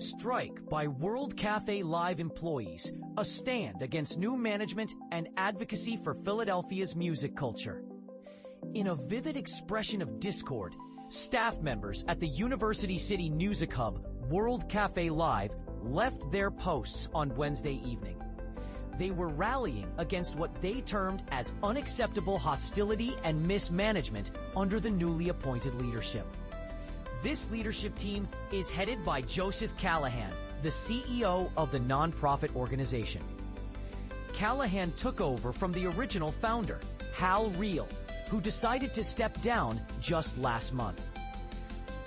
Strike by World Cafe Live employees, a stand against new management and advocacy for Philadelphia's music culture. In a vivid expression of discord, staff members at the University City Music Hub, World Cafe Live, left their posts on Wednesday evening. They were rallying against what they termed as unacceptable hostility and mismanagement under the newly appointed leadership. This leadership team is headed by Joseph Callahan, the CEO of the nonprofit organization. Callahan took over from the original founder, Hal Reel, who decided to step down just last month.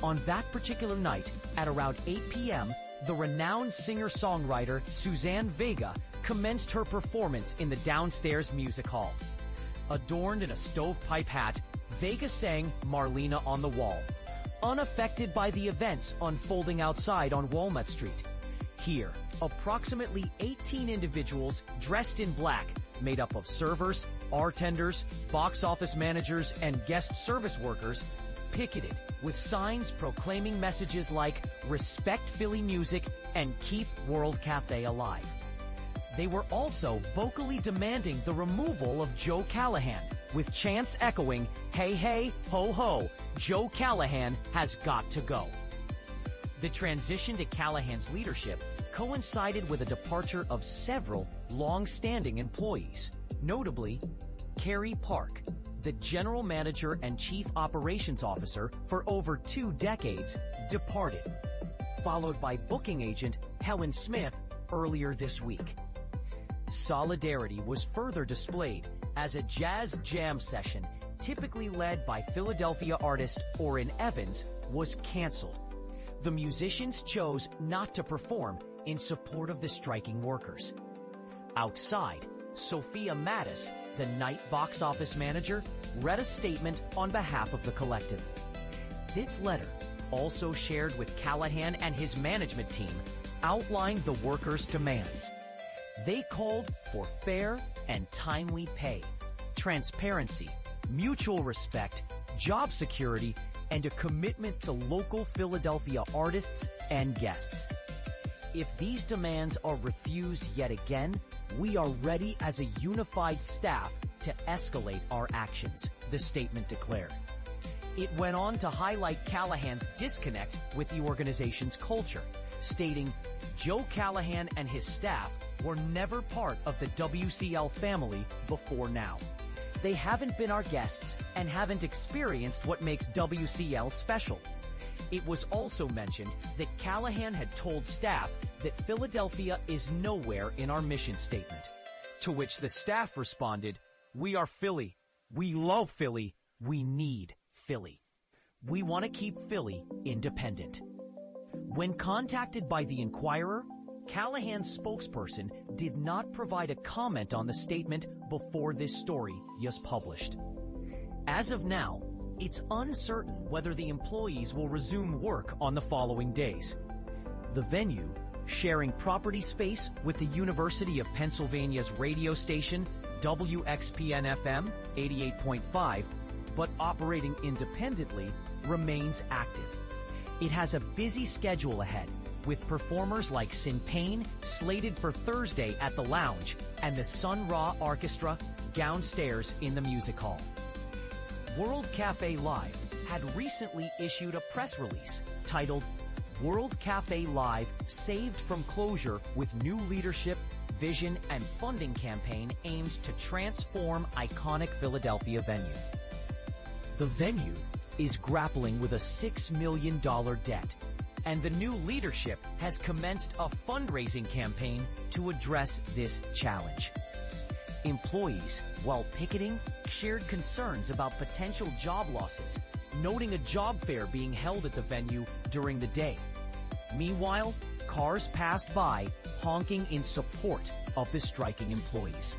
On that particular night, at around 8 p.m., the renowned singer-songwriter Suzanne Vega commenced her performance in the downstairs music hall. Adorned in a stovepipe hat, Vega sang Marlena on the Wall, unaffected by the events unfolding outside on Walnut Street. Here, approximately 18 individuals dressed in black, made up of servers, bartenders, box office managers, and guest service workers, picketed with signs proclaiming messages like "Respect Philly Music" and "Keep World Cafe Alive." They were also vocally demanding the removal of Joe Callahan, with chants echoing, "Hey, hey, ho, ho, Joe Callahan has got to go." The transition to Callahan's leadership coincided with a departure of several long-standing employees, notably Carrie Park, the general manager and chief operations officer for over 2 decades, departed, followed by booking agent Helen Smith earlier this week. Solidarity was further displayed as a jazz jam session, typically led by Philadelphia artist Orrin Evans, was canceled. The musicians chose not to perform in support of the striking workers. Outside, Sophia Mattis, the night box office manager, read a statement on behalf of the collective. This letter, also shared with Callahan and his management team, outlined the workers' demands. They called for fair and timely pay, transparency, mutual respect, job security, and a commitment to local Philadelphia artists and guests. If these demands are refused yet again, we are ready as a unified staff to escalate our actions, the statement declared. It went on to highlight Callahan's disconnect with the organization's culture, stating, "Joe Callahan and his staff were never part of the WCL family before now. They haven't been our guests and haven't experienced what makes WCL special." It was also mentioned that Callahan had told staff that Philadelphia is nowhere in our mission statement, to which the staff responded, "We are Philly. We love Philly. We need Philly. We want to keep Philly independent." When contacted by the Inquirer, Callahan's spokesperson did not provide a comment on the statement before this story was published. As of now, it's uncertain whether the employees will resume work on the following days. The venue, sharing property space with the University of Pennsylvania's radio station WXPN-FM 88.5, but operating independently, remains active. It has a busy schedule ahead, with performers like Sin Payne slated for Thursday at the Lounge and the Sun Ra Orchestra downstairs in the music hall. World Cafe Live had recently issued a press release titled "World Cafe Live Saved from Closure with New Leadership, Vision, and Funding Campaign Aimed to Transform Iconic Philadelphia Venue." The venue is grappling with a $6 million debt, and the new leadership has commenced a fundraising campaign to address this challenge. Employees, while picketing, shared concerns about potential job losses, noting a job fair being held at the venue during the day. Meanwhile, cars passed by, honking in support of the striking employees.